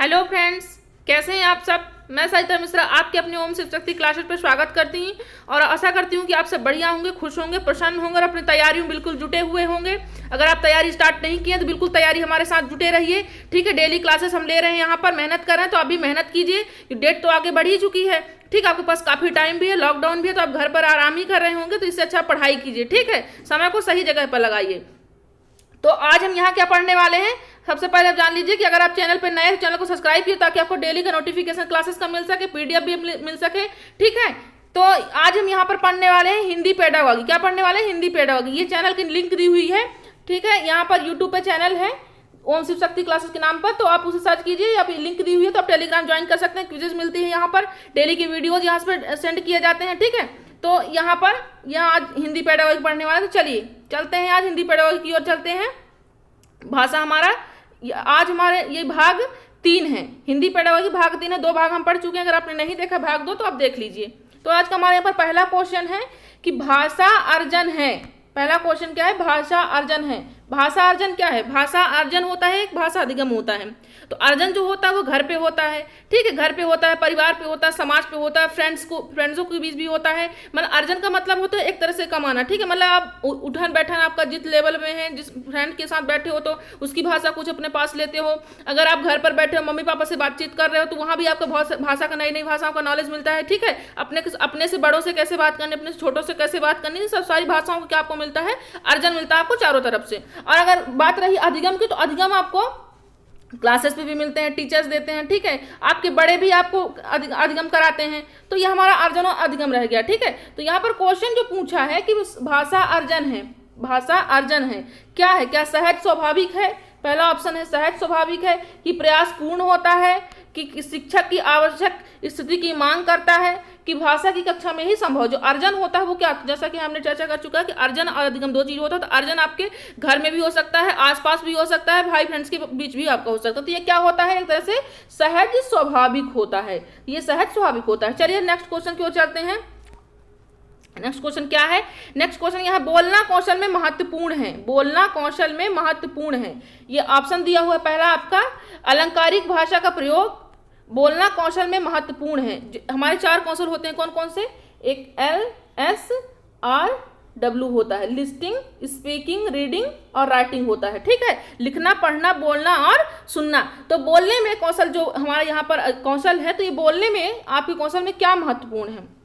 Hello friends, कैसे हैं आप सब। मैं सरिता मिश्रा आपके अपने ओम शिव शक्ति क्लासेस पर स्वागत करती हूँ और आशा करती हूँ कि आप सब बढ़िया होंगे, खुश होंगे, प्रसन्न होंगे और अपनी तैयारियों में बिल्कुल जुटे हुए होंगे। अगर आप तैयारी स्टार्ट नहीं किए तो बिल्कुल तैयारी हमारे साथ जुटे रहिए। ठीक है, डेली क्लासेस हम ले रहे हैं, यहाँ पर मेहनत कर रहे हैं, तो आप भी मेहनत कीजिए। डेट तो आगे बढ़ ही चुकी है। ठीक है, आपके पास काफ़ी टाइम भी है, लॉकडाउन भी है, तो आप घर पर आराम ही कर रहे होंगे, तो इससे अच्छा पढ़ाई कीजिए। ठीक है, समय को सही जगह पर लगाइए। तो आज हम यहाँ क्या पढ़ने वाले हैं, सबसे पहले आप जान लीजिए कि अगर आप चैनल पर नए हैं तो चैनल को सब्सक्राइब कीजिए ताकि आपको डेली का नोटिफिकेशन क्लासेस का मिल सके, पीडीएफ भी मिल सके। ठीक है, तो आज हम यहाँ पर पढ़ने वाले हैं हिंदी पेडागॉजी। क्या पढ़ने वाले हैं? हिंदी पेडागॉजी। ये चैनल की लिंक दी हुई है। ठीक है, यहाँ पर यूट्यूब पे चैनल है ओम शिव शक्ति क्लासेस के नाम पर, तो आप उसे सर्च कीजिए। यहाँ पे लिंक दी हुई है, तो आप टेलीग्राम ज्वाइन कर सकते हैं। क्विजेज मिलती है यहाँ पर, डेली की वीडियोज यहाँ पर सेंड किए जाते हैं। ठीक है, तो यहाँ आज हिंदी पेडागॉजी पढ़ने वाले, तो चलिए चलते हैं, आज हिंदी पेडागॉजी की ओर चलते हैं। भाषा हमारा आज हमारे ये भाग 3 है। हिंदी पेडागॉजी भाग 3 है, 2 भाग हम पढ़ चुके हैं। अगर आपने नहीं देखा भाग 2 तो आप देख लीजिए। तो आज का हमारे यहाँ पर पहला क्वेश्चन है कि भाषा अर्जन है। पहला क्वेश्चन क्या है? भाषा अर्जन है। भाषा अर्जन क्या है? भाषा अर्जन होता है, एक भाषा अधिगम होता है। तो अर्जन जो होता है वो घर पे होता है। ठीक है, घर पे होता है, परिवार पे होता है, समाज पे होता है, फ्रेंड्सों के बीच भी होता है। मतलब अर्जन का मतलब होता है एक तरह से कमाना। ठीक है, मतलब आप उठन बैठन आपका जिस लेवल में है, जिस फ्रेंड के साथ बैठे हो तो उसकी भाषा कुछ अपने पास लेते हो। अगर आप घर पर बैठे हो, मम्मी पापा से बातचीत कर रहे हो, तो वहाँ भी आपको बहुत भाषा का, नई नई भाषाओं का नॉलेज मिलता है। ठीक है, अपने से बड़ों से कैसे बात करनी, अपने से छोटों से कैसे बात करनी, सब सारी भाषाओं को क्या आपको मिलता है? अर्जन मिलता है आपको चारों तरफ से। और अगर बात रही अधिगम की, तो अधिगम आपको क्लासेस पे भी मिलते हैं, टीचर्स देते हैं। ठीक है, आपके बड़े भी आपको अधिगम कराते हैं। तो ये हमारा अर्जन और अधिगम रह गया। ठीक है, तो यहाँ पर क्वेश्चन जो पूछा है कि भाषा अर्जन है, भाषा अर्जन है क्या है? क्या सहज स्वाभाविक है? पहला ऑप्शन है सहज स्वाभाविक है, कि प्रयास पूर्ण होता है, कि शिक्षक की आवश्यक स्थिति की मांग करता है, कि भाषा की कक्षा में ही संभव। जो अर्जन होता है वो क्या, जैसा कि हमने चर्चा कर चुका है कि अर्जन और अधिगम 2 चीज होता है। तो अर्जन आपके घर में भी हो सकता है, आसपास भी हो सकता है, भाई फ्रेंड्स के बीच भी आपका हो सकता है। तो ये क्या होता है? एक तरह से सहज स्वाभाविक होता है, ये सहज स्वाभाविक होता है। चलिए नेक्स्ट क्वेश्चन की ओर चलते हैं। नेक्स्ट क्वेश्चन क्या है? नेक्स्ट क्वेश्चन यहाँ बोलना कौशल में महत्वपूर्ण है। बोलना कौशल में महत्वपूर्ण है, ये ऑप्शन दिया हुआ है। पहला आपका अलंकारिक भाषा का प्रयोग बोलना कौशल में महत्वपूर्ण है। हमारे 4 कौशल होते हैं, कौन कौन से? एक LSRW होता है, लिस्टिंग, स्पीकिंग, रीडिंग और राइटिंग होता है। ठीक है, लिखना, पढ़ना, बोलना और सुनना। तो बोलने में कौशल जो हमारे यहाँ पर कौशल है, तो ये बोलने में आपके कौशल में क्या महत्वपूर्ण है?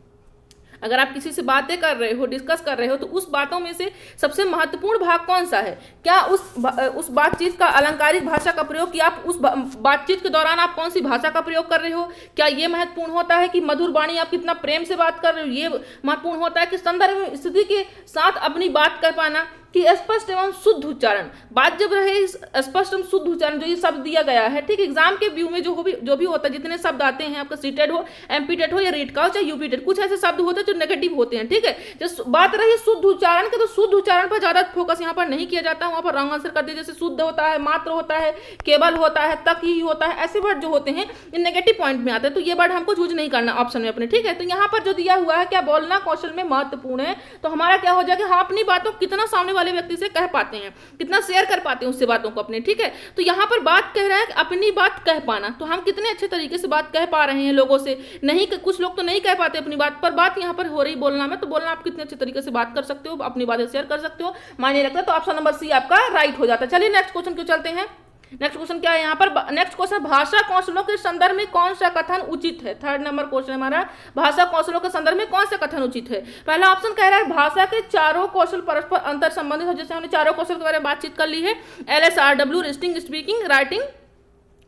अगर आप किसी से बातें कर रहे हो, डिस्कस कर रहे हो, तो उस बातों में से सबसे महत्वपूर्ण भाग कौन सा है? क्या उस बातचीत का अलंकारिक भाषा का प्रयोग, कि आप उस बातचीत के दौरान आप कौन सी भाषा का प्रयोग कर रहे हो? क्या ये महत्वपूर्ण होता है कि मधुर वाणी आप कितना प्रेम से बात कर रहे हो? ये महत्वपूर्ण होता है कि संदर्भ स्थिति के साथ अपनी बात कर पाना, कि स्पष्ट एवं शुद्ध उच्चारण। बात जब रहे स्पष्ट एवं शुद्ध उच्चारण, जो ये शब्द दिया गया है। ठीक, एग्जाम के व्यू में जो भी होता है, जितने शब्द आते हैं, आपका सीटेड हो, एमपीटेड हो या रीट का हो, चाहे यूपीटेड, कुछ ऐसे शब्द होते हैं जो नेगेटिव होते हैं। ठीक है, जब बात रही शुद्ध उच्चारण के, तो शुद्ध उच्चारण पर ज्यादा फोकस यहाँ पर नहीं किया जाता है। वहाँ पर रॉन्ग आंसर कर दिया, जैसे शुद्ध होता है, मात्र होता है, केवल होता है, तक ही होता है, ऐसे वर्ड जो होते हैं ये नेगेटिव पॉइंट में आते हैं। तो ये वर्ड हमको चूज नहीं करना ऑप्शन में अपने। ठीक है, तो यहाँ पर जो दिया हुआ है क्या बोलना कौशल में महत्वपूर्ण है, तो हमारा क्या हो जाएगा? हाँ, अपनी बातों कितना सामने वाले व्यक्ति से कह पाते हैं, कितना शेयर कर पाते हैं उससे बातों को अपने। ठीक है, तो यहाँ पर बात कह रहा है कि अपनी बात कह पाना, तो हम कितने अच्छे तरीके से बात कह पा रहे हैं लोगों से। नहीं, कुछ लोग तो नहीं कह पाते अपनी बात, पर बात यहाँ पर हो रही बोलना में, तो बोलना आप कितने अच्छे तरीके से बात कर सकते हो, अपनी बातें शेयर कर सकते हो, मायने रखता है। तो ऑप्शन नंबर सी आपका राइट हो जाता है। चलिए नेक्स्ट क्वेश्चन क्यों चलते हैं। नेक्स्ट क्वेश्चन क्या है यहाँ पर? नेक्स्ट क्वेश्चन, भाषा कौशलों के संदर्भ में कौन सा कथन उचित है। 3rd नंबर क्वेश्चन हमारा, भाषा कौशलों के संदर्भ में कौन सा कथन उचित है। पहला ऑप्शन कह रहा है भाषा के चारों कौशल परस्पर अंतर संबंधित है। जैसे हमने चारों कौशल के बारे में बातचीत कर ली है, LSRW, listing, speaking, writing,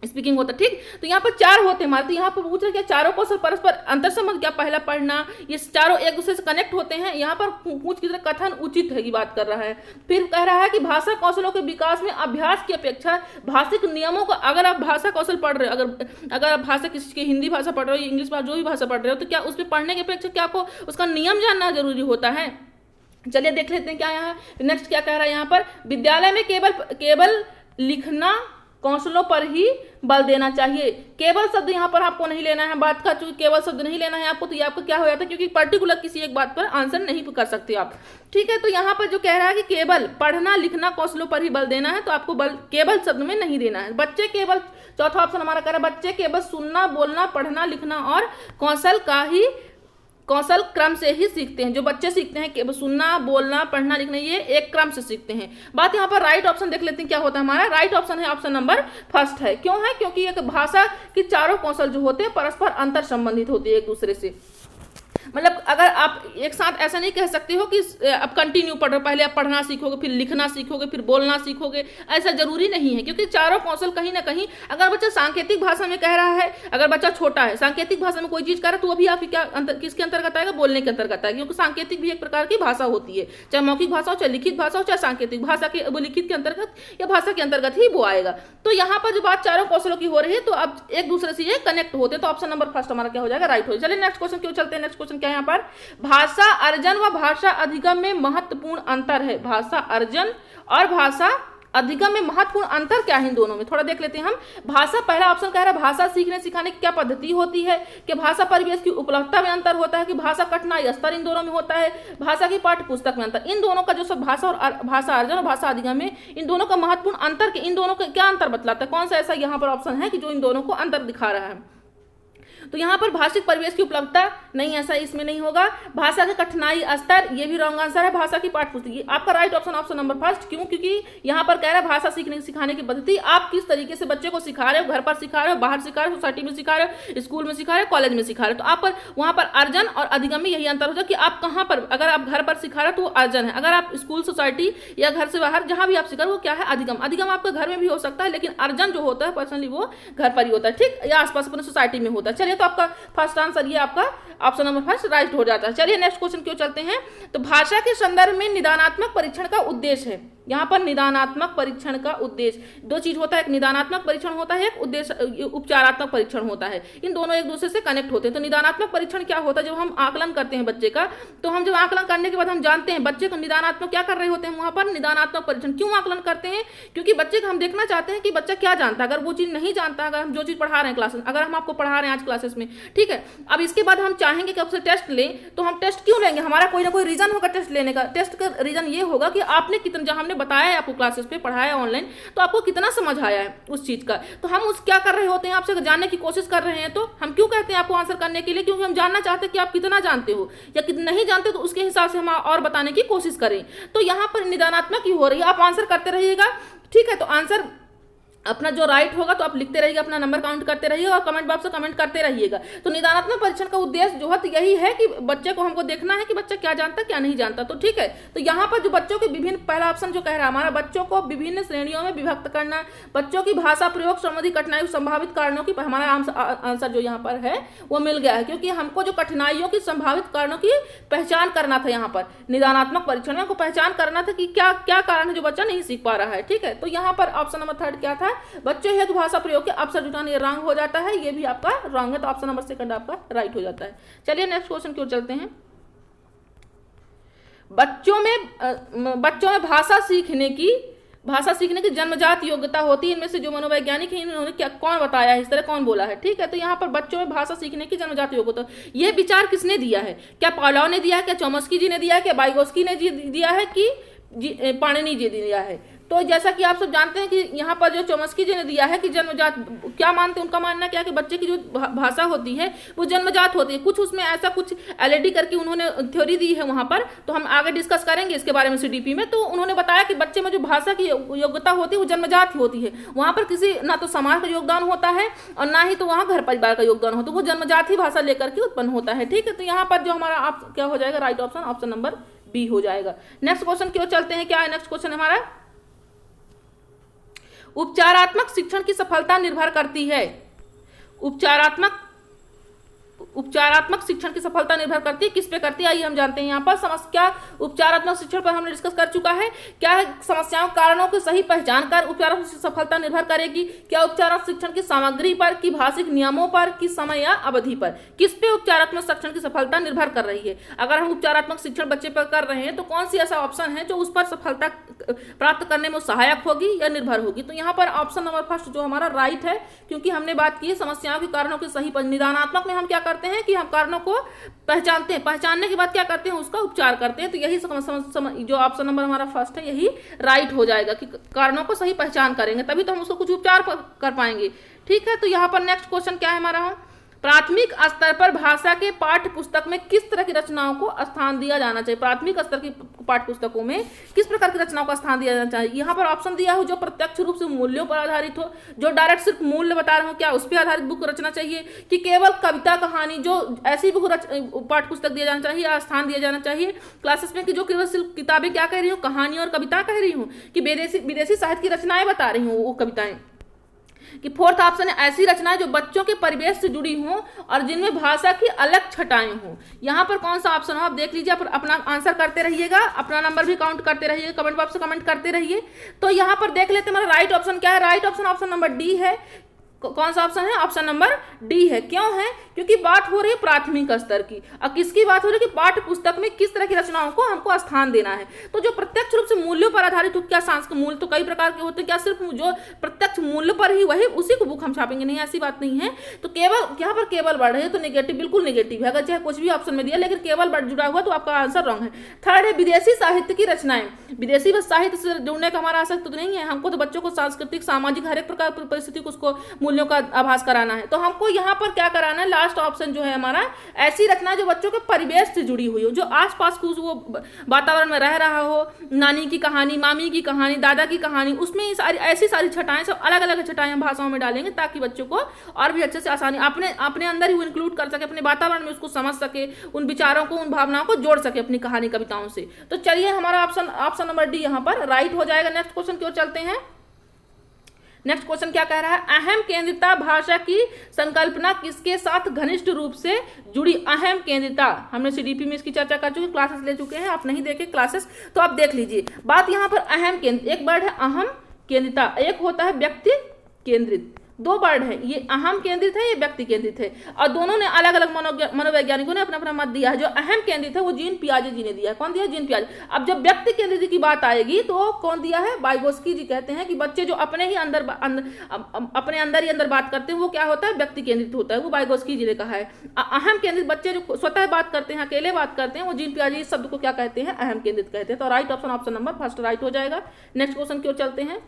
speaking होता है। ठीक, तो यहाँ पर 4 होते हैं हमारे। तो यहाँ पर पूछ रहे क्या चारों कौशल परस्पर अंतर संबंध, क्या पहला पढ़ना, ये चारों एक दूसरे से कनेक्ट होते हैं। यहाँ पर पूछ की तरह कथन उचित है की बात कर रहा है। फिर कह रहा है कि भाषा कौशलों के विकास में अभ्यास की अपेक्षा भाषिक नियमों का, अगर आप भाषा कौशल पढ़ रहे हो, अगर आप भाषा किसी की हिंदी भाषा पढ़ रहे हो, इंग्लिश भाषा, जो भी भाषा पढ़ रहे हो, तो क्या उसमें पढ़ने की अपेक्षा क्या आपको उसका नियम जानना जरूरी होता है। चलिए देख लेते हैं क्या यहाँ नेक्स्ट क्या कह रहा है। यहाँ पर विद्यालय में केवल लिखना कौशलों पर ही बल देना चाहिए। केवल शब्द यहाँ पर आपको नहीं लेना है, बात का चूंकि केवल शब्द नहीं लेना है आपको, तो ये आपका क्या हो जाता है, क्योंकि पर्टिकुलर किसी एक बात पर आंसर नहीं कर सकते आप। ठीक है, तो यहाँ पर जो कह रहा है कि केवल पढ़ना लिखना कौशलों पर ही बल देना है, तो आपको बल केवल शब्द में नहीं देना है। बच्चे केवल, चौथा ऑप्शन हमारा कह रहा है बच्चे केवल सुनना बोलना पढ़ना लिखना और कौशल क्रम से ही सीखते हैं। जो बच्चे सीखते हैं केवल सुनना बोलना पढ़ना लिखना, ये एक क्रम से सीखते हैं। बात यहाँ पर राइट ऑप्शन देख लेते हैं क्या होता है हमारा। राइट ऑप्शन है ऑप्शन नंबर फर्स्ट है। क्यों है? क्योंकि एक भाषा की चारों कौशल जो होते हैं परस्पर अंतर संबंधित होते हैं एक दूसरे से। मतलब अगर आप एक साथ ऐसा नहीं कह सकते हो कि अब कंटिन्यू पढ़ रहे, पहले आप पढ़ना सीखोगे फिर लिखना सीखोगे फिर बोलना सीखोगे, ऐसा जरूरी नहीं है। क्योंकि चारों कौशल कहीं ना कहीं, अगर बच्चा सांकेतिक भाषा में कह रहा है, अगर बच्चा छोटा है सांकेतिक भाषा में कोई चीज कर रहा है, तो वो भी आपकी किसके अंतर्गत आएगा? बोलने के अंतर्गत आएगा। क्योंकि सांकेतिक भी एक प्रकार की भाषा होती है, चाहे मौखिक भाषा हो चाहे लिखित भाषा हो, चाहे सांकेतिक भाषा के वो लिखित के अंतर्गत या भाषा के अंतर्गत ही वो आएगा। तो यहाँ पर जो बात चारों कौशलों की हो रही है, तो अब एक दूसरे से ये कनेक्ट होते हैं। तो ऑप्शन नंबर फर्स्ट हमारा क्या हो जाएगा? राइट हो जाएगा। चलिए नेक्स्ट क्वेश्चन क्यों चलते हैं। नेक्स्ट क्वेश्चन क्या है यहाँ पर, भाषा अर्जन व भाषा अधिगम में महत्वपूर्ण अंतर है। भाषा अर्जन और भाषा अधिगम में महत्वपूर्ण अंतर क्या है इन दोनों में, थोड़ा देख लेते हैं हम। भाषा, पहला ऑप्शन कह रहा है भाषा सीखने सिखाने की क्या पद्धति होती है, कि भाषा परिवेश की उपलब्धता में अंतर होता है, कि भाषा कठिनाई स्तर इन दोनों में होता है, भाषा की पाठ्य पुस्तक में अंतर। इन दोनों का जो सब भाषा और भाषा अर्जन और भाषा अधिगम में इन दोनों का महत्वपूर्ण अंतर, इन दोनों का क्या अंतर बतलाता है, कौन सा ऐसा यहाँ पर ऑप्शन है कि जो इन दोनों को अंतर दिखा रहा है। तो यहाँ पर भाषिक परिवेश की उपलब्धता नहीं, ऐसा इसमें नहीं होगा। भाषा का कठिनाई स्तर, ये भी रॉन्ग आंसर है। भाषा की पाठ्यपुस्तक, आपका right option option number first. क्यों? क्योंकि यहाँ पर कह रहा है भाषा सीखने सिखाने की पद्धति, आप किस तरीके से बच्चे को सिखा रहे हो, घर पर सिखा रहे हो, बाहर सिखा रहे हो, सोसाइटी में सिखा रहे हो, स्कूल में सिखा रहे हो, कॉलेज में सिखा रहे हो। तो आप पर वहाँ पर अर्जन और अधिगम में यही अंतर होता है कि आप कहाँ पर, अगर आप घर पर सिखा रहे हो तो वो अर्जन है, अगर आप स्कूल सोसाइटी या घर से बाहर जहाँ भी आप सिखा रहे हो वो क्या है? अधिगम। अधिगम आपका घर में भी हो सकता है, लेकिन अर्जन जो होता है पर्सनली वो घर पर ही होता है, ठीक, या आसपास अपने सोसाइटी में होता है। चलिए, तो आपका फर्स्ट आंसर ये आपका ऑप्शन नंबर फर्स्ट राइट हो जाता है। चलिए नेक्स्ट क्वेश्चन क्यों चलते हैं। तो भाषा के संदर्भ में निदानात्मक परीक्षण का उद्देश्य है। यहाँ पर निदानात्मक परीक्षण का उद्देश्य, दो चीज होता है, एक निदानात्मक परीक्षण होता है, एक उद्देश्य उपचारात्मक परीक्षण होता है। इन दोनों एक दूसरे से कनेक्ट होते हैं। तो निदानात्मक परीक्षण क्या होता है, जब हम आकलन करते हैं बच्चे का, तो हम जब आकलन करने के बाद हम जानते हैं बच्चे को निदानात्मक क्या कर रहे होते हैं, वहां पर निदानात्मक परीक्षण क्यों आकलन करते हैं, क्योंकि बच्चे को हम देखना चाहते हैं कि बच्चा क्या जानता है। अगर वो चीज नहीं जानता, अगर हम जो चीज पढ़ा रहे हैं क्लासेस, अगर हम आपको पढ़ा रहे हैं आज क्लासेस में, ठीक है, अब इसके बाद हम चाहेंगे कि आपसे टेस्ट लें, तो हम टेस्ट क्यों लेंगे, हमारा कोई ना कोई रीजन होगा टेस्ट लेने का। टेस्ट का रीजन ये होगा कि आपने कितना, जहां हमने बताया है आपको क्लासेस पे पढ़ाया ऑनलाइन, तो आपको कितना समझ आया है उस चीज का। तो हम उस क्या कर रहे होते हैं, आपसे जानने की कोशिश कर रहे हैं। तो हम क्यों कहते हैं आपको आंसर करने के लिए, क्योंकि हम जानना चाहते हैं कि आप कितना जानते हो या कितना नहीं जानते, तो उसके हिसाब से हम और बताने की कोशिश करें। तो यहाँ पर निदानात्मक ही हो रही है, आप आंसर करते रहिएगा, ठीक है। तो आंसर अपना जो राइट होगा तो आप लिखते रहिएगा, अपना नंबर काउंट करते रहिएगा और कमेंट बॉक्स में कमेंट करते रहिएगा। तो निदानात्मक परीक्षण का उद्देश्य जो है तो यही है कि बच्चे को हमको देखना है कि बच्चा क्या जानता है क्या नहीं जानता। तो ठीक है, तो यहाँ पर जो बच्चों के विभिन्न, पहला ऑप्शन जो कह रहा है हमारा, बच्चों को विभिन्न श्रेणियों में विभक्त करना, बच्चों की भाषा प्रयोग संबंधी कठिनाई संभावित कारणों की, हमारा आंसर जो यहाँ पर है वो मिल गया है, क्योंकि हमको जो कठिनाइयों की संभावित कारणों की पहचान करना था। यहाँ पर निदानात्मक परीक्षण में हमको पहचान करना था कि क्या क्या कारण है जो बच्चा नहीं सीख पा रहा है, ठीक है। तो यहाँ पर ऑप्शन नंबर थर्ड क्या था, बच्चों हेतु भाषा प्रयोग के अवसर जुटाना, ये रॉन्ग हो जाता है, ये भी आपका रॉन्ग है। तो ऑप्शन नंबर सेकंड आपका राइट हो जाता है। चलिए नेक्स्ट क्वेश्चन की ओर चलते हैं। बच्चों में भाषा सीखने की जन्मजात योग्यता होती है। इनमें से जो मनोवैज्ञानिक है इन्होंने क्या, कौन बताया है, इस तरह कौन बोला है, ठीक है। तो यहाँ पर बच्चों में भाषा सीखने की जन्मजात योग्यता, ये विचार किसने दिया है, क्या पावलोव ने दिया है, क्या चॉम्स्की जी ने दिया है, क्या वाइगोत्स्की ने दिया है, कि पाणिनि जी ने दिया है। तो जैसा कि आप सब जानते हैं कि यहाँ पर जो चॉम्स्की जी ने दिया है कि जन्मजात, क्या मानते हैं, उनका मानना क्या है कि बच्चे की जो भाषा होती है वो जन्मजात होती है। कुछ उसमें ऐसा कुछ एलईडी करके उन्होंने थ्योरी दी है वहाँ पर, तो हम आगे डिस्कस करेंगे इसके बारे में सीडीपी में। तो उन्होंने बताया कि बच्चे में जो भाषा की योग्यता होती है वो जन्मजात होती है। वहाँ पर किसी ना तो समाज का योगदान होता है और ना ही तो वहाँ घर परिवार का योगदान होता है, वो जन्मजात ही भाषा लेकर के उत्पन्न होता है, ठीक है। तो यहाँ पर जो हमारा आप क्या हो जाएगा right option, option number B हो जाएगा। नेक्स्ट क्वेश्चन क्यों चलते हैं, क्या है नेक्स्ट क्वेश्चन हमारा, उपचारात्मक शिक्षण की सफलता निर्भर करती है। उपचारात्मक उपचारात्मक शिक्षण की सफलता निर्भर करती है, किस पे करती है, आइए हम जानते हैं। यहाँ पर समस्या उपचारात्मक शिक्षण पर हमने डिस्कस कर चुका है। क्या है, समस्याओं कारणों की सही पहचान कर उपचारात्मक सफलता निर्भर करेगी। क्या उपचारात्मक शिक्षण की सामग्री पर, की भाषिक नियमों पर, की समय या अवधि पर, किस पे उपचारात्मक शिक्षण की सफलता निर्भर कर रही है। अगर हम उपचारात्मक शिक्षण बच्चे पर कर रहे हैं तो कौन सी ऐसा ऑप्शन है जो उस पर सफलता प्राप्त करने में सहायक होगी या निर्भर होगी। तो यहाँ पर ऑप्शन नंबर फर्स्ट जो हमारा राइट है, क्योंकि हमने बात की है समस्याओं के कारणों के सही निदानात्मक में हम क्या करते हैं कि हम कारणों को पहचानते हैं, पहचानने के बाद क्या करते हैं, उसका उपचार करते हैं। तो यही जो ऑप्शन नंबर हमारा फर्स्ट है यही राइट हो जाएगा कि कारणों को सही पहचान करेंगे तभी तो हम उसको कुछ उपचार कर पाएंगे। ठीक है, तो यहाँ पर नेक्स्ट क्वेश्चन क्या है हमारा, प्राथमिक स्तर पर भाषा के पाठ्य पुस्तक में किस तरह की रचनाओं को स्थान दिया जाना चाहिए। प्राथमिक स्तर की पाठ्य पुस्तकों में किस प्रकार की रचनाओं का स्थान दिया जाना चाहिए। यहाँ पर ऑप्शन दिया हो जो प्रत्यक्ष रूप से मूल्यों पर आधारित हो, जो डायरेक्ट सिर्फ मूल्य बता रहे हो क्या उस पर आधारित बुक रचना चाहिए, कि केवल कविता कहानी जो ऐसी बुक पाठ्य पुस्तक दिया जाना चाहिए या स्थान दिया जाना चाहिए क्लासेस में, कि जो केवल सिर्फ किताबें क्या कह रही हूँ, कहानी और कविता कह रही हूँ, कि विदेशी साहित्य की रचनाएं बता रही हूँ वो कविताएं। कि फोर्थ ऑप्शन है ऐसी रचनाएं जो बच्चों के परिवेश से जुड़ी हों और जिनमें भाषा की अलग छटाएं हों। यहाँ पर कौन सा ऑप्शन हो आप देख लीजिए, अपना आंसर करते रहिएगा, अपना नंबर भी काउंट करते रहिए, कमेंट बॉक्स में कमेंट करते रहिए। तो यहाँ पर देख लेते हैं हमारा राइट ऑप्शन क्या है। राइट ऑप्शन नंबर डी है। कौन सा ऑप्शन है, ऑप्शन नंबर डी है। क्यों है, क्योंकि बात हो रही है प्राथमिक स्तर की, और किसकी बात हो रही है कि पाठ्य पुस्तक में किस तरह की रचनाओं को हमको स्थान देना है। तो जो प्रत्यक्ष रूप से मूल्यों पर आधारित हो, क्या सांस्कृतिक मूल्य तो कई प्रकार के होते हैं, क्या सिर्फ जो प्रत्यक्ष मूल्य पर ही वही उसी को बुक हम छापेंगे, नहीं ऐसी बात नहीं है। तो केवल यहाँ पर केवल वर्ड है तो नेगेटिव, बिल्कुल नेगेटिव है, अगर चाहे कुछ भी ऑप्शन में दिया लेकिन केवल वर्ड जुड़ा हुआ तो आपका आंसर रॉन्ग है। थर्ड है विदेशी साहित्य की रचनाएं। विदेशी साहित्य से जुड़ने का हमारा आसक्त तो नहीं है, हमको तो बच्चों को सांस्कृतिक सामाजिक हर एक प्रकार की परिस्थिति को उसको मूल्यों का आभास कराना है। तो हमको यहाँ पर क्या कराना है, लास्ट ऑप्शन जो है हमारा ऐसी रचना जो बच्चों के परिवेश से जुड़ी हुई हो, जो आसपास कुछ वो वातावरण में रह रहा हो, नानी की कहानी, मामी की कहानी, दादा की कहानी, उसमें ऐसी सारी छटाएं, सब अलग अलग छटाएं हम भाषाओं में डालेंगे ताकि बच्चों को और भी अच्छे से आसानी अपने अंदर ही वो इंक्लूड कर सके, अपने वातावरण में उसको समझ सके, उन विचारों को उन भावनाओं को जोड़ सके अपनी कहानी कविताओं से। तो चलिए हमारा ऑप्शन नंबर डी यहाँ पर राइट हो जाएगा। नेक्स्ट क्वेश्चन की ओर चलते हैं। नेक्स्ट क्वेश्चन क्या कह रहा है, अहम केंद्रिता भाषा की संकल्पना किसके साथ घनिष्ठ रूप से जुड़ी। अहम केंद्रिता हमने सीडीपी में इसकी चर्चा कर चुके, क्लासेस ले चुके हैं, आप नहीं देखे क्लासेस तो आप देख लीजिए। बात यहाँ पर अहम केंद्र, एक वर्ड है अहम केंद्रिता, एक होता है व्यक्ति केंद्रित, दो वर्ड है, ये अहम केंद्रित है, ये व्यक्ति केंद्रित है, और दोनों ने अलग अलग मनोवैज्ञानिकों ने अपना अपना मत दिया है। जो अहम केंद्रित है वो जीन पियाजे जी ने दिया है। कौन दिया, जीन पियाजे। अब जब व्यक्ति केंद्रित की बात आएगी तो कौन दिया है, वाइगोस्की जी कहते हैं कि बच्चे जो अपने अंदर ही बात करते हैं वो क्या होता है, व्यक्ति केंद्रित होता है, वो वाइगोस्की जी ने कहा है। अहम केंद्रित बच्चे जो स्वतः बात करते हैं, अकेले बात करते हैं, वो जीन पियाजे इस शब्द को क्या कहते हैं, अहम केंद्रित कहते हैं। तो right option number first right हो जाएगा। नेक्स्ट क्वेश्चन की ओर चलते हैं।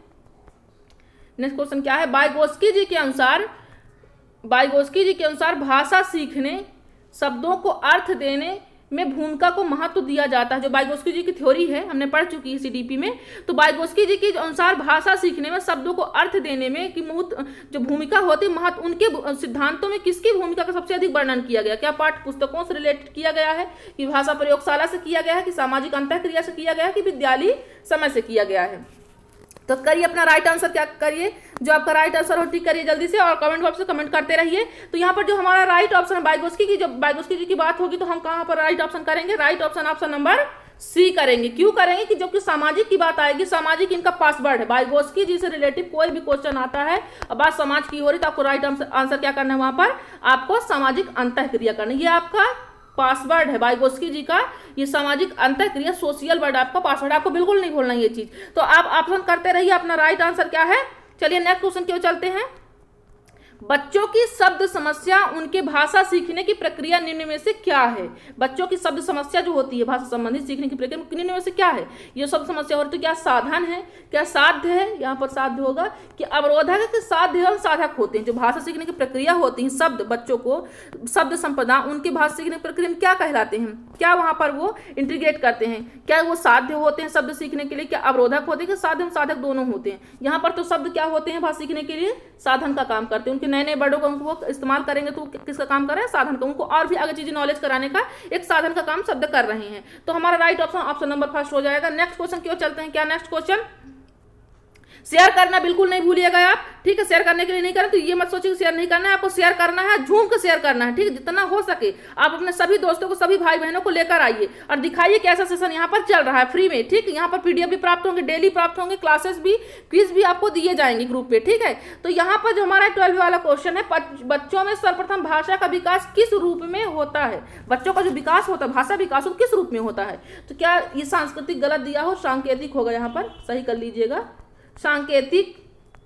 नेक्स्ट क्वेश्चन क्या है, वाइगोस्की जी के अनुसार भाषा सीखने, शब्दों को अर्थ देने में भूमिका को महत्व दिया जाता है। जो वाइगोस्की जी की थ्योरी है हमने पढ़ चुकी है सीडीपी में। तो वाइगोस्की जी के अनुसार भाषा सीखने में, शब्दों को अर्थ देने में की जो भूमिका होती है, महत्व, उनके सिद्धांतों में किसकी भूमिका का सबसे अधिक वर्णन किया गया। क्या पाठ्य पुस्तकों से रिलेटेड किया गया है, कि भाषा प्रयोगशाला से किया गया है, कि सामाजिक अंतःक्रिया से किया गया है, कि विद्यालय समय से किया गया है। तो करिए अपना राइट आंसर, क्या करिए, जो आपका राइट आंसर हो टिक करिए जल्दी से और कमेंट बॉक्स में कमेंट करते रहिए। तो यहाँ पर जो हमारा राइट ऑप्शन है वाइगोस्की की, जब वाइगोस्की जी की बात होगी तो हम कहाँ पर राइट ऑप्शन करेंगे, राइट ऑप्शन नंबर सी करेंगे। क्यों करेंगे, कि जबकि सामाजिक की बात आएगी, सामाजिक इनका पासवर्ड है। वाइगोस्की जी से रिलेटिव कोई भी क्वेश्चन आता है और बात समाज की हो रही तो आपको राइट आंसर क्या करना है, वहां पर आपको सामाजिक अंतःक्रिया करना है। ये आपका पासवर्ड है वाइगोस्की जी का, ये सामाजिक अंतःक्रिया सोशल वर्ड आपका पासवर्ड, आपको बिल्कुल नहीं भूलना ये चीज। तो आप ऑप्शन करते रहिए, अपना राइट आंसर क्या है। चलिए नेक्स्ट क्वेश्चन की ओर चलते हैं। बच्चों की शब्द समस्या उनके भाषा सीखने की प्रक्रिया निम्न में से क्या है। बच्चों की शब्द समस्या जो होती है भाषा संबंधित सीखने की प्रक्रिया निम्न में से क्या है। ये शब्द समस्या हो रही है तो क्या साधन है, क्या साध्य है, यहाँ पर साध्य होगा, कि अवरोधक है, कि साध्य एवं साधक होते हैं। जो भाषा सीखने की प्रक्रिया होती है, शब्द बच्चों को शब्द संपदा उनके भाषा सीखने की प्रक्रिया में क्या कहलाते हैं, क्या वहाँ पर वो इंटीग्रेट करते हैं, क्या वो साध्य होते हैं शब्द सीखने के लिए, क्या अवरोधक होते हैं, कि साध्य एवं साधक दोनों होते हैं। यहाँ पर तो शब्द क्या होते हैं भाषा सीखने के लिए, साधन का काम करते हैं। उनके नए नए वर्डों का उनको वो इस्तेमाल करेंगे तो किसका काम कर रहे हैं, साधन का, उनको और भी आगे चीजें नॉलेज कराने का एक साधन का काम शब्द कर रहे हैं। तो हमारा राइट ऑप्शन नंबर फर्स्ट हो जाएगा। नेक्स्ट क्वेश्चन की ओर चलते हैं। क्या नेक्स्ट क्वेश्चन, शेयर करना बिल्कुल नहीं भूलिएगा आप, ठीक है। शेयर करने के लिए नहीं करना, तो ये मत सोचिए शेयर नहीं करना है, आपको शेयर करना है, झूम के शेयर करना है, ठीक है। जितना हो सके आप अपने सभी दोस्तों को, सभी भाई बहनों को लेकर आइए और दिखाइए कैसा सेशन यहाँ पर चल रहा है फ्री में, ठीक है। यहाँ पर पीडीएफ भी प्राप्त होंगे, डेली प्राप्त होंगे, क्लासेस भी, क्विज भी आपको दिए जाएंगे ग्रुप पे, ठीक है। तो यहाँ पर जो हमारा 12 वाला क्वेश्चन है, बच्चों में सर्वप्रथम भाषा का विकास किस रूप में होता है? बच्चों का जो विकास होता है, भाषा विकास हो किस रूप में होता है? तो क्या ये सांस्कृतिक गलत दिया हो, सांकेतिक होगा, यहाँ पर सही कर लीजिएगा। सांकेतिक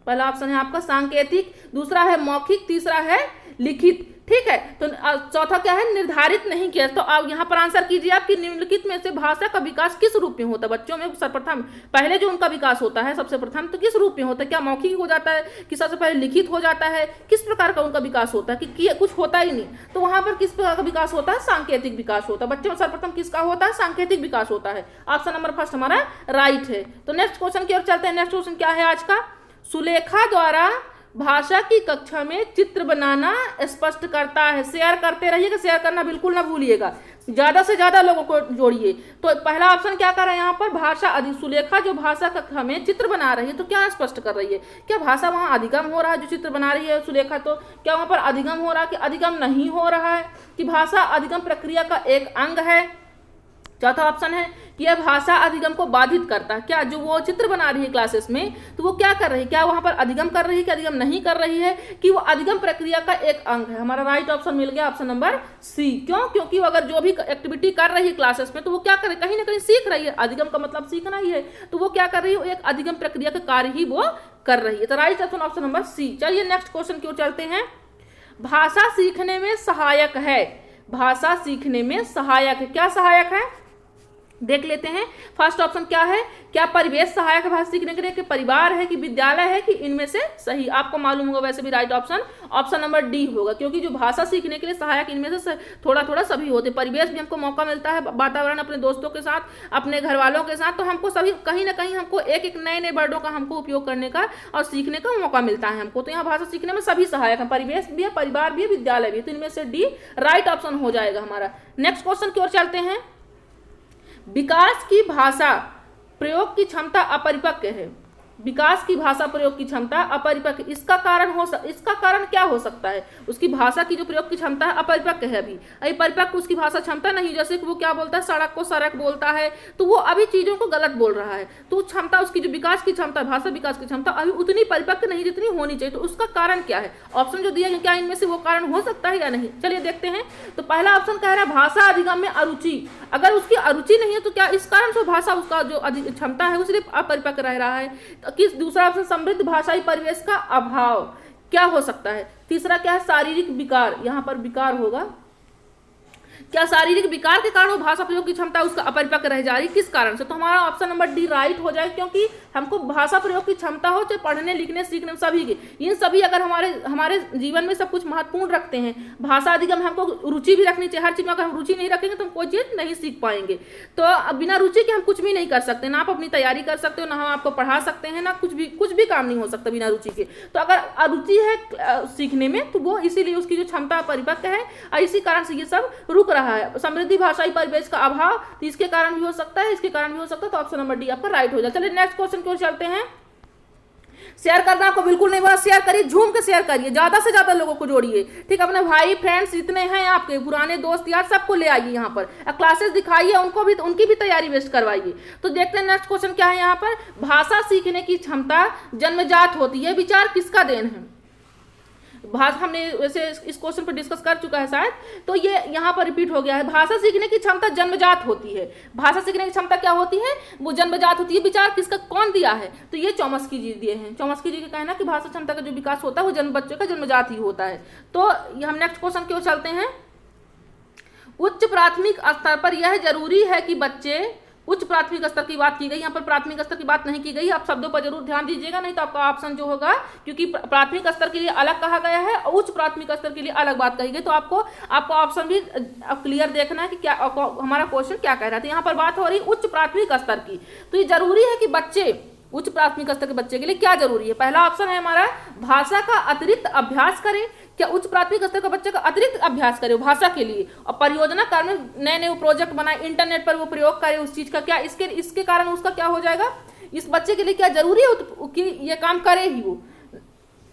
पहला ऑप्शन है आपका सांकेतिक, दूसरा है मौखिक, तीसरा है लिखित, ठीक है। तो चौथा क्या है? निर्धारित नहीं किया। तो आप यहाँ पर आंसर कीजिए आप कि निम्नलिखित में से भाषा का विकास किस रूप में होता है? बच्चों में सर्वप्रथम पहले जो उनका विकास होता है सबसे प्रथम, तो किस रूप में होता है? क्या मौखिक हो जाता है कि सबसे पहले लिखित हो जाता है? किस प्रकार का उनका विकास होता है कि कुछ होता ही नहीं? तो वहां पर किस प्रकार का विकास होता है? सांकेतिक विकास होता है। बच्चों में सर्वप्रथम किसका होता है? सांकेतिक विकास होता है। ऑप्शन नंबर फर्स्ट हमारा राइट है। तो नेक्स्ट क्वेश्चन की ओर चलते हैं। नेक्स्ट क्वेश्चन क्या है आज का? सुलेखा द्वारा भाषा की कक्षा में चित्र बनाना स्पष्ट करता है। शेयर करते रहिएगा, शेयर करना बिल्कुल ना भूलिएगा, ज्यादा से ज्यादा लोगों को जोड़िए। तो पहला ऑप्शन क्या कर रहा है यहाँ पर? भाषा सुलेखा जो भाषा कक्षा में चित्र बना रही है, तो क्या स्पष्ट कर रही है? क्या भाषा वहाँ अधिगम हो रहा है? जो चित्र बना रही है सुलेखा, तो क्या वहाँ पर अधिगम हो रहा है कि अधिगम नहीं हो रहा है? कि भाषा अधिगम प्रक्रिया का एक अंग है? चौथा ऑप्शन है कि यह भाषा अधिगम को बाधित करता है। क्या जो वो चित्र बना रही है क्लासेस में, तो वो क्या कर रही है? क्या वहां पर अधिगम कर रही है कि अधिगम नहीं कर रही है? कि वो अधिगम प्रक्रिया का एक अंग है। हमारा राइट ऑप्शन मिल गया, ऑप्शन नंबर सी। क्यों? क्योंकि वो अगर जो भी एक्टिविटी कर रही है क्लासेस में, तो वो क्या कर रही है? कहीं ना कहीं सीख रही है। अधिगम का मतलब सीखना ही है, तो वो क्या कर रही है? वो एक अधिगम प्रक्रिया का कार्य ही वो कर रही है। तो right option option number C. चलिए नेक्स्ट क्वेश्चन की ओर चलते हैं। भाषा सीखने में सहायक है। भाषा सीखने में सहायक है। क्या सहायक है देख लेते हैं। फर्स्ट ऑप्शन क्या है? क्या परिवेश सहायक है भाषा सीखने के लिए? कि परिवार है, कि विद्यालय है, कि इनमें से सही? आपको मालूम होगा वैसे भी right option option number D होगा, क्योंकि जो भाषा सीखने के लिए सहायक इनमें से थोड़ा थोड़ा सभी होते। परिवेश भी हमको मौका मिलता है, वातावरण, अपने दोस्तों के साथ, अपने घर वालों के साथ, तो हमको सभी कहीं ना कहीं हमको एक एक नए नए वर्डों का हमको उपयोग करने का और सीखने का मौका मिलता है हमको। तो यहाँ भाषा सीखने में सभी सहायक है, परिवेश भी है, परिवार भी है, विद्यालय भी। तो इनमें से डी राइट ऑप्शन हो जाएगा हमारा। नेक्स्ट क्वेश्चन की ओर चलते हैं। विकास की भाषा प्रयोग की क्षमता अपरिपक्व है। विकास की भाषा प्रयोग की क्षमता अपरिपक्व, इसका कारण क्या हो सकता है? उसकी भाषा की जो प्रयोग की क्षमता है अपरिपक्व है, अभी परिपक्व उसकी भाषा क्षमता नहीं। जैसे कि वो क्या बोलता है? सड़क को सड़क बोलता है, तो वो अभी चीजों को गलत बोल रहा है। तो क्षमता उसकी जो विकास की क्षमता, भाषा विकास की क्षमता अभी उतनी परिपक्व नहीं जितनी होनी चाहिए। तो उसका कारण क्या है? ऑप्शन जो दिया है, क्या इनमें से वो कारण हो सकता है या नहीं? चलिए देखते हैं। तो पहला ऑप्शन कह रहा है भाषा अधिगम में अरुचि। अगर उसकी अरुचि नहीं है, तो क्या इस कारण से भाषा उसका जो क्षमता है वो सिर्फ अपरिपक्व रह रहा है? किस दूसरा ऑप्शन समृद्ध भाषाई परिवेश का अभाव, क्या हो सकता है? तीसरा क्या है? शारीरिक विकार, यहाँ पर विकार होगा। क्या शारीरिक विकार के कारण वो भाषा प्रयोग की क्षमता उसका अपरिपक्व रह जा रही? किस कारण से? तो हमारा ऑप्शन नंबर डी राइट हो जाए, क्योंकि हमको भाषा प्रयोग की क्षमता हो, चाहे पढ़ने लिखने सीखने सभी की, इन सभी अगर हमारे जीवन में सब कुछ महत्वपूर्ण रखते हैं। भाषा अधिगम हमको रुचि भी रखनी चाहिए हर चीज में। अगर हम रुचि नहीं रखेंगे तो हम कोई चीज नहीं सीख पाएंगे। तो बिना रुचि के हम कुछ भी नहीं कर सकते, ना आप अपनी तैयारी कर सकते हो, ना हम आपको पढ़ा सकते हैं, ना कुछ भी काम नहीं हो सकता बिना रुचि के। तो अगर अरुचि है सीखने में, तो वो इसीलिए उसकी जो क्षमता परिपक्व है और इसी कारण से ये सब रुक रहा है। समृद्धि भाषाई परिवेश का अभाव, तो इसके कारण भी हो सकता है, इसके कारण भी हो सकता है। तो ऑप्शन नंबर डी आपका राइट हो जाए। चलिए नेक्स्ट क्वेश्चन की ओर चलते हैं। शेयर करना आपको बिल्कुल नहीं बोला, शेयर करिए, झूम के शेयर करिए, ज्यादा से ज्यादा लोगों को जोड़िए, ठीक। अपने भाई फ्रेंड्स जितने हैं आपके पुराने दोस्त यार, सबको ले आइए यहाँ पर, क्लासेस दिखाइए, उनकी भी तैयारी बेस्ट करवाइए। तो देखते हैं नेक्स्ट क्वेश्चन क्या है यहाँ पर। भाषा सीखने की क्षमता जन्मजात होती है, विचार किसका देन है? भाषा हमने वैसे इस क्वेश्चन पर डिस्कस कर चुका है शायद, तो ये यहाँ पर रिपीट हो गया है। भाषा सीखने की क्षमता जन्मजात होती है। भाषा सीखने की क्षमता क्या होती है? वो जन्मजात होती है। विचार किसका, कौन दिया है? तो ये चॉम्स्की जी दिए हैं। चॉम्स्की जी का कहना कि भाषा क्षमता का जो विकास होता है वो बच्चे का जन्मजात ही होता है। तो हम नेक्स्ट क्वेश्चन की ओर चलते हैं। उच्च प्राथमिक स्तर पर यह जरूरी है कि बच्चे, उच्च प्राथमिक स्तर की बात की गई, यहाँ पर प्राथमिक स्तर की बात नहीं की गई। आप शब्दों पर जरूर ध्यान दीजिएगा, नहीं तो आपका ऑप्शन जो होगा, क्योंकि प्राथमिक स्तर के लिए अलग कहा गया है और उच्च प्राथमिक स्तर के लिए अलग बात कही गई, तो आपको ऑप्शन भी क्लियर देखना है कि क्या हमारा क्वेश्चन क्या कह रहा था। यहाँ पर बात हो रही उच्च प्राथमिक स्तर की, तो ये जरूरी है कि बच्चे, उच्च प्राथमिक स्तर के बच्चे के लिए क्या जरूरी है? पहला ऑप्शन है हमारा भाषा का अतिरिक्त अभ्यास करें। क्या उच्च प्राथमिक स्तर का बच्चे का अतिरिक्त अभ्यास करे भाषा के लिए, और परियोजना कार्य में नए नए प्रोजेक्ट बनाए, इंटरनेट पर वो प्रयोग करे उस चीज का, क्या इसके कारण उसका क्या हो जाएगा? इस बच्चे के लिए क्या जरूरी है कि ये काम करे ही वो।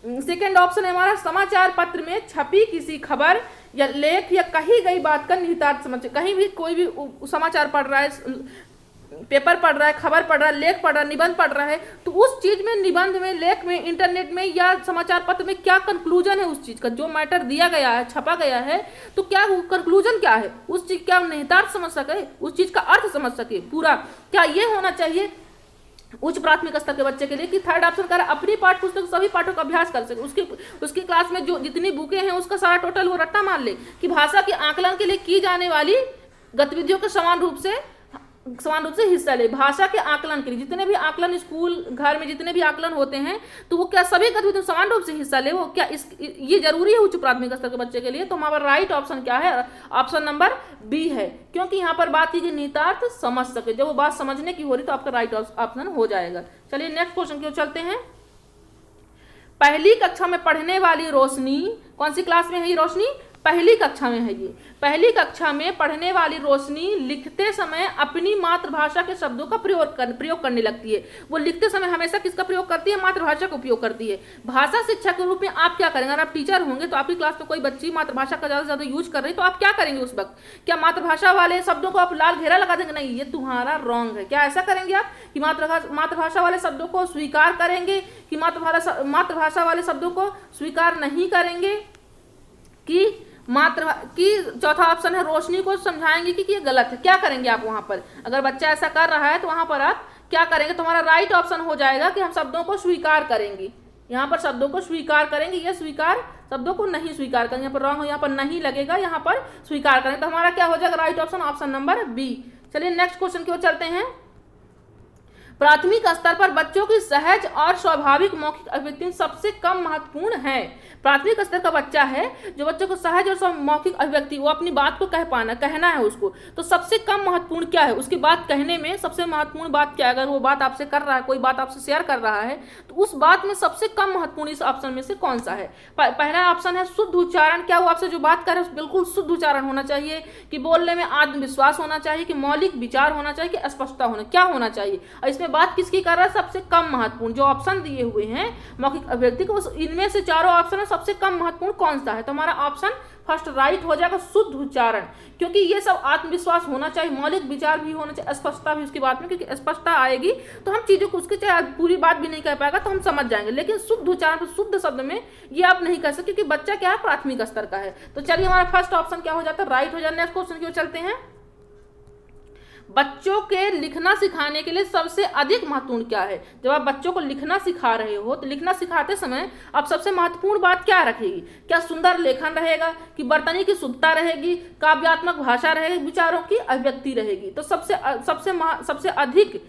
सेकेंड ऑप्शन है हमारा, समाचार पत्र में छपी किसी खबर या लेख या कही गई बात का निहितार्थ समझ। कहीं भी कोई भी समाचार पढ़ रहा है, पेपर पढ़ रहा है, खबर पढ़ रहा है, लेख पढ़ रहा है, निबंध पढ़ रहा है, तो उस चीज में, निबंध में, लेख में, इंटरनेट में या समाचार पत्र में क्या कंक्लूजन है उस चीज का, जो मैटर दिया गया है, छपा गया है, तो क्या कंक्लूजन क्या है उस चीज, क्या निहितार्थ समझ सके, उस चीज का अर्थ समझ सके पूरा, क्या ये होना चाहिए उच्च प्राथमिक स्तर के बच्चे के लिए। कि थर्ड ऑप्शन कर अपनी पाठ पुस्तक सभी पाठों का अभ्यास कर सके, उसकी क्लास में जो जितनी बुकें हैं उसका सारा टोटल वो रट्टा मान ले। कि भाषा के आकलन के लिए की जाने वाली गतिविधियों के समान रूप से हिस्सा ले। भाषा के आकलन के लिए जितने भी आकलन स्कूल घर में जितने भी आकलन होते हैं, तो वो क्या सभी गतिविधियों समान रूप से हिस्सा ले, वो क्या ये जरूरी है उच्च प्राथमिक स्तर के बच्चे के लिए। तो हमारा राइट ऑप्शन क्या है, ऑप्शन नंबर बी है, क्योंकि यहाँ पर बात की गई निहितार्थ समझ सके। जब वो बात समझने की हो रही तो आपका राइट ऑप्शन हो जाएगा। चलिए नेक्स्ट क्वेश्चन की ओर चलते हैं। पहली कक्षा में पढ़ने वाली रोशनी, कौन सी क्लास में है ये रोशनी, पहली कक्षा में है ये। पहली कक्षा में पढ़ने वाली रोशनी लिखते समय अपनी मातृभाषा के शब्दों का प्रयोग करने लगती है। वो लिखते समय हमेशा किसका प्रयोग करती है, मातृभाषा का उपयोग करती है। भाषा शिक्षक के रूप में आप क्या करेंगे, अगर आप टीचर होंगे तो आपकी क्लास में कोई बच्ची मातृभाषा का ज्यादा से ज्यादा यूज कर रही है, तो आप क्या करेंगे उस वक्त, क्या मातृभाषा वाले शब्दों को आप लाल घेरा लगा देंगे, नहीं ये तुम्हारा रॉन्ग है। क्या ऐसा करेंगे आप कि मातृभाषा वाले शब्दों को स्वीकार करेंगे, कि मातृभाषा वाले शब्दों को स्वीकार नहीं करेंगे, कि चौथा ऑप्शन है रोशनी को समझाएंगे कि ये गलत है। क्या करेंगे आप वहां पर, अगर बच्चा ऐसा कर रहा है तो वहां पर आप क्या करेंगे। तो हमारा राइट ऑप्शन हो जाएगा कि हम शब्दों को स्वीकार करेंगे, यहाँ पर शब्दों को स्वीकार करेंगे, ये स्वीकार शब्दों को नहीं स्वीकार करेंगे। यहाँ पर रॉन्ग, यहाँ पर नहीं लगेगा, यहाँ पर स्वीकार करेंगे। तो हमारा क्या हो जाएगा right option, option number B. चलिए नेक्स्ट क्वेश्चन की ओर चलते हैं। प्राथमिक स्तर पर बच्चों की सहज और स्वाभाविक मौखिक अभिव्यक्ति सबसे कम महत्वपूर्ण है। प्राथमिक स्तर का बच्चा है जो बच्चों को सहज और मौखिक अभिव्यक्ति, वो अपनी बात को कहना है उसको, तो सबसे कम महत्वपूर्ण क्या है उसकी बात कहने में, सबसे महत्वपूर्ण बात क्या है। अगर वो बात आपसे कर रहा है, कोई बात आपसे शेयर कर रहा है, तो उस बात में सबसे कम महत्वपूर्ण इस ऑप्शन में से कौन सा है। पहला ऑप्शन है शुद्ध उच्चारण। क्या वो आपसे जो बात कर रहे हैं बिल्कुल शुद्ध उच्चारण होना चाहिए, कि बोलने में आत्मविश्वास होना चाहिए, कि मौलिक विचार होना चाहिए, कि स्पष्टता होना, क्या होना चाहिए। और इसमें बात किसकी कर रहा है, सबसे कम महत्वपूर्ण। जो ऑप्शन दिए हुए हैं मौखिक अभिव्यक्ति को, इनमें से चारों ऑप्शन में सबसे कम महत्वपूर्ण कौन सा है। तो हमारा ऑप्शन फर्स्ट राइट हो जाएगा, शुद्ध उच्चारण। क्योंकि ये सब आत्मविश्वास होना चाहिए, मौलिक विचार भी होना चाहिए, स्पष्टता भी उसकी बात में, क्योंकि स्पष्टता आएगी तो हम चीजों को, उसकी चाहे पूरी बात भी नहीं कह पाएगा तो हम समझ जाएंगे, लेकिन शुद्ध उच्चारण शुद्ध शब्द में ये आप नहीं कर सकते, क्योंकि बच्चा क्या है प्राथमिक स्तर का है। तो चलिए हमारा फर्स्ट ऑप्शन क्या हो जाता है, राइट हो जाता है। नेक्स्ट क्वेश्चन की ओर चलते हैं। बच्चों के लिखना सिखाने के लिए सबसे अधिक महत्वपूर्ण क्या है। जब आप बच्चों को लिखना सिखा रहे हो तो लिखना सिखाते समय आप सबसे महत्वपूर्ण बात क्या रखेगी, क्या सुंदर लेखन रहेगा, कि बर्तनी की शुद्धता रहेगी, काव्यात्मक भाषा रहेगी, विचारों की अभिव्यक्ति रहेगी। तो सबसे अधिक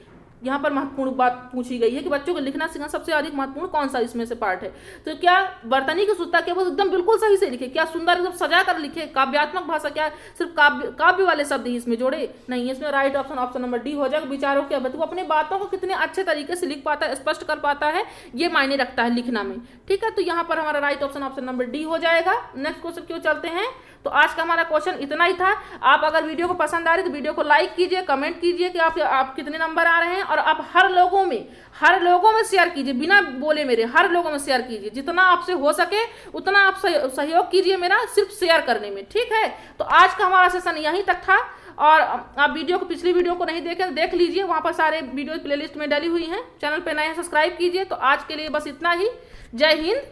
यहाँ पर महत्वपूर्ण बात पूछी गई है कि बच्चों को लिखना सीखना सबसे अधिक महत्वपूर्ण कौन सा इसमें से पार्ट है। तो क्या बर्तनी की शुद्धता क्या वो एकदम बिल्कुल सही से लिखे, क्या सुंदर एकदम सजा कर लिखे, काव्यात्मक भाषा क्या सिर्फ काव्य वाले शब्द ही इसमें जोड़े, नहीं। इसमें right option option number D हो जाएगा। विचारों की अभिव्यक्ति, वो अपनी बातों को कितने अच्छे तरीके से लिख पाता है, स्पष्ट कर पाता है, ये मायने रखता है लिखना में। ठीक है, तो यहाँ पर हमारा right option option number D हो जाएगा। नेक्स्ट क्वेश्चन क्यों चलते हैं। तो आज का हमारा क्वेश्चन इतना ही था। आप अगर वीडियो को पसंद आ रही तो वीडियो को लाइक कीजिए, कमेंट कीजिए कि आप कितने नंबर आ रहे हैं, और आप हर लोगों में शेयर कीजिए, बिना बोले मेरे हर लोगों में शेयर कीजिए। जितना आपसे हो सके उतना आप सहयोग कीजिए मेरा, सिर्फ शेयर करने में। ठीक है, तो आज का हमारा सेशन यहीं तक था। और आप वीडियो को, पिछली वीडियो को नहीं देखे देख लीजिए, वहाँ पर सारे वीडियो प्लेलिस्ट में डाली हुई हैं। चैनल पे नए हैं सब्सक्राइब कीजिए। तो आज के लिए बस इतना ही। जय हिंद,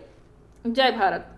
जय भारत।